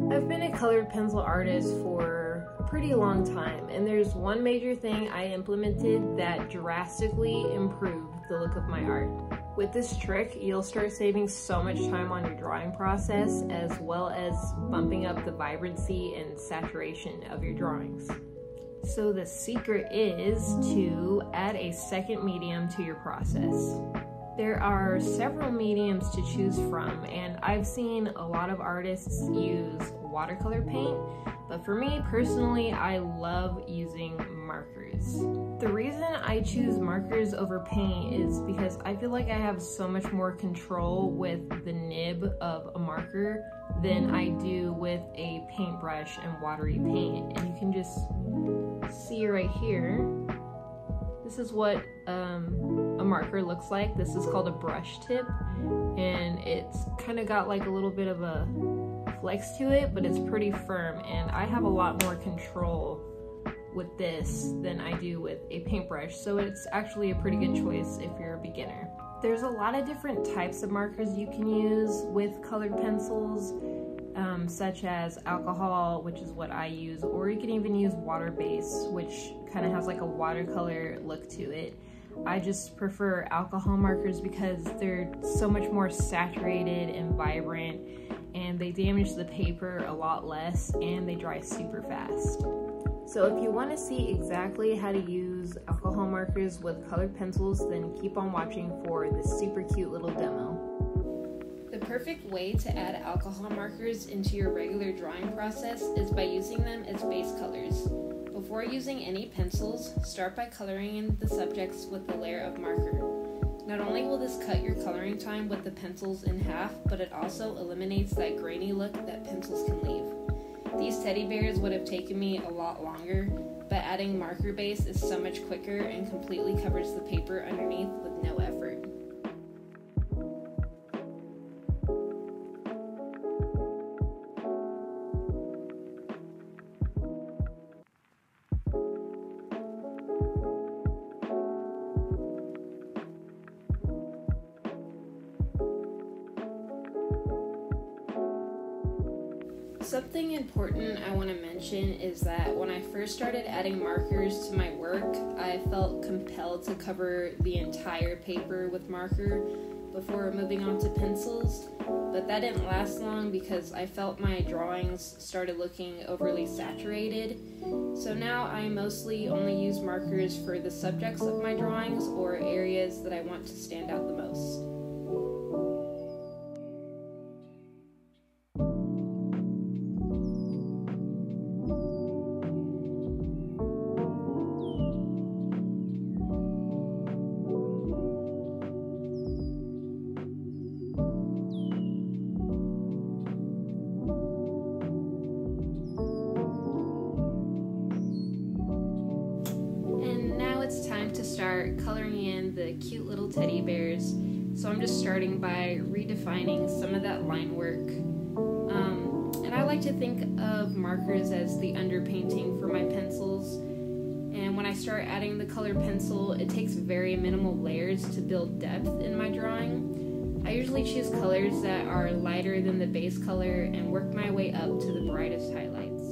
I've been a colored pencil artist for a pretty long time, and there's one major thing I implemented that drastically improved the look of my art. With this trick, you'll start saving so much time on your drawing process, as well as bumping up the vibrancy and saturation of your drawings. So the secret is to add a second medium to your process. There are several mediums to choose from, and I've seen a lot of artists use watercolor paint, but for me personally, I love using markers. The reason I choose markers over paint is because I feel like I have so much more control with the nib of a marker than I do with a paintbrush and watery paint. And you can just see right here, this is what a marker looks like. This is called a brush tip, and it's kind of got like a little bit of a flex to it, but it's pretty firm, and I have a lot more control with this than I do with a paintbrush, so it's actually a pretty good choice if you're a beginner. There's a lot of different types of markers you can use with colored pencils, such as alcohol, which is what I use, or you can even use water base, which kind of has like a watercolor look to it. I just prefer alcohol markers because they're so much more saturated and vibrant, and they damage the paper a lot less, and they dry super fast. So if you want to see exactly how to use alcohol markers with colored pencils, then keep on watching for this super cute little demo. The perfect way to add alcohol markers into your regular drawing process is by using them as base colors. Before using any pencils, start by coloring in the subjects with a layer of marker. Not only will this cut your coloring time with the pencils in half, but it also eliminates that grainy look that pencils can leave. These teddy bears would have taken me a lot longer, but adding marker base is so much quicker and completely covers the paper underneath with no effort. Something important I want to mention is that when I first started adding markers to my work, I felt compelled to cover the entire paper with marker before moving on to pencils, but that didn't last long because I felt my drawings started looking overly saturated. So now I mostly only use markers for the subjects of my drawings or areas that I want to stand out the most. It's time to start coloring in the cute little teddy bears. So I'm just starting by redefining some of that line work. And I like to think of markers as the underpainting for my pencils. And when I start adding the colored pencil, it takes very minimal layers to build depth in my drawing. I usually choose colors that are lighter than the base color and work my way up to the brightest highlights.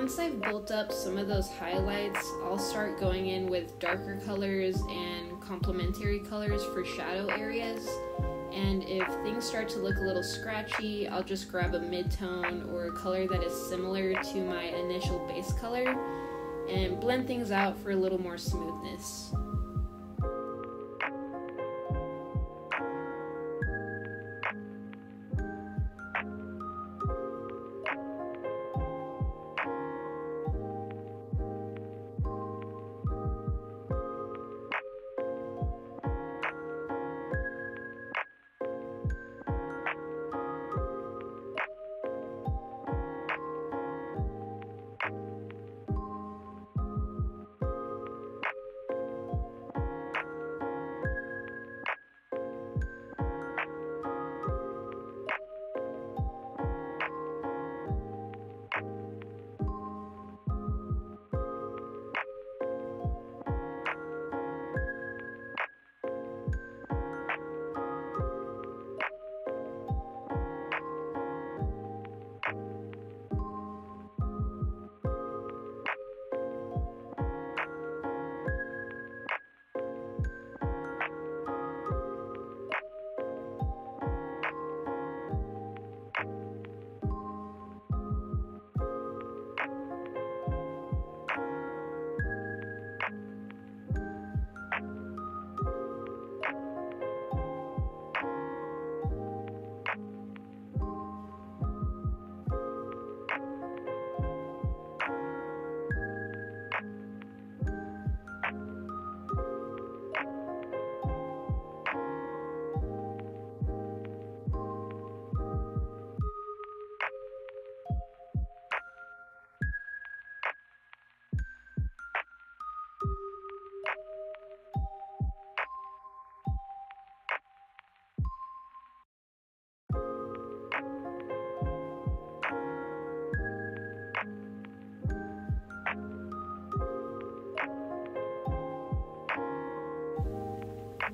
Once I've built up some of those highlights, I'll start going in with darker colors and complementary colors for shadow areas. And if things start to look a little scratchy, I'll just grab a mid-tone or a color that is similar to my initial base color and blend things out for a little more smoothness.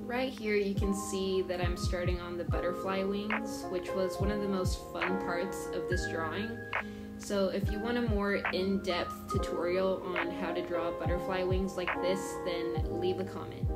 Right here you can see that I'm starting on the butterfly wings, which was one of the most fun parts of this drawing. So if you want a more in-depth tutorial on how to draw butterfly wings like this, then leave a comment.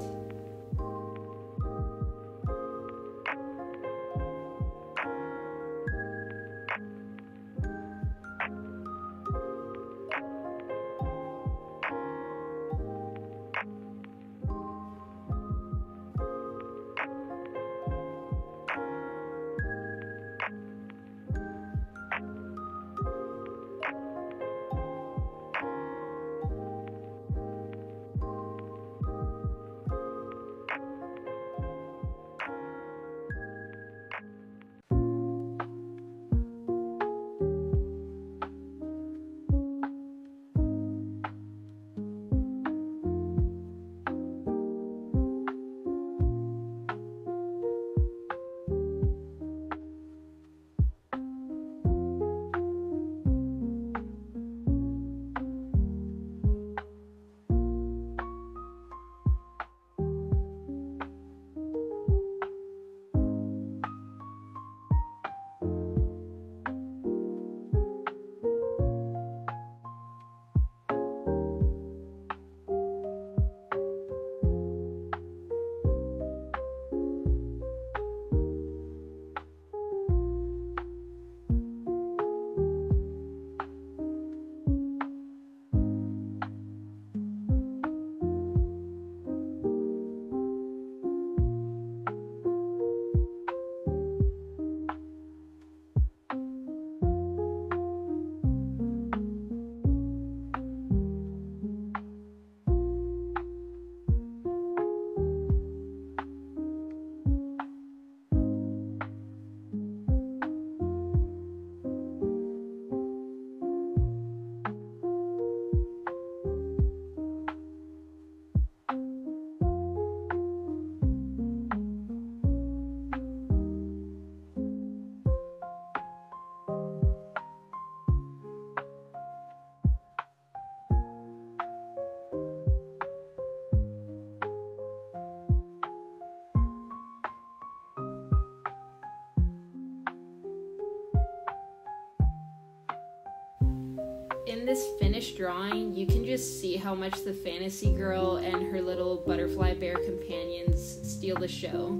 In this finished drawing, you can just see how much the fantasy girl and her little butterfly bear companions steal the show.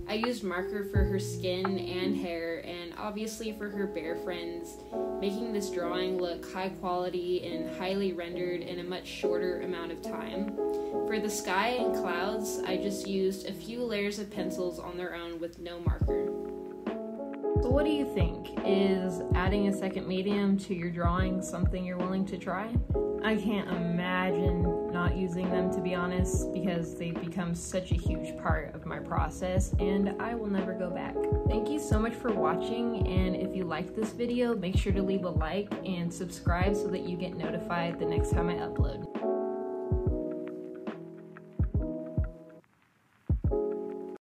I used marker for her skin and hair, and obviously for her bear friends, making this drawing look high quality and highly rendered in a much shorter amount of time. For the sky and clouds, I just used a few layers of pencils on their own with no marker. So what do you think? Is adding a second medium to your drawing something you're willing to try? I can't imagine not using them, to be honest, because they've become such a huge part of my process and I will never go back. Thank you so much for watching, and if you liked this video, make sure to leave a like and subscribe so that you get notified the next time I upload.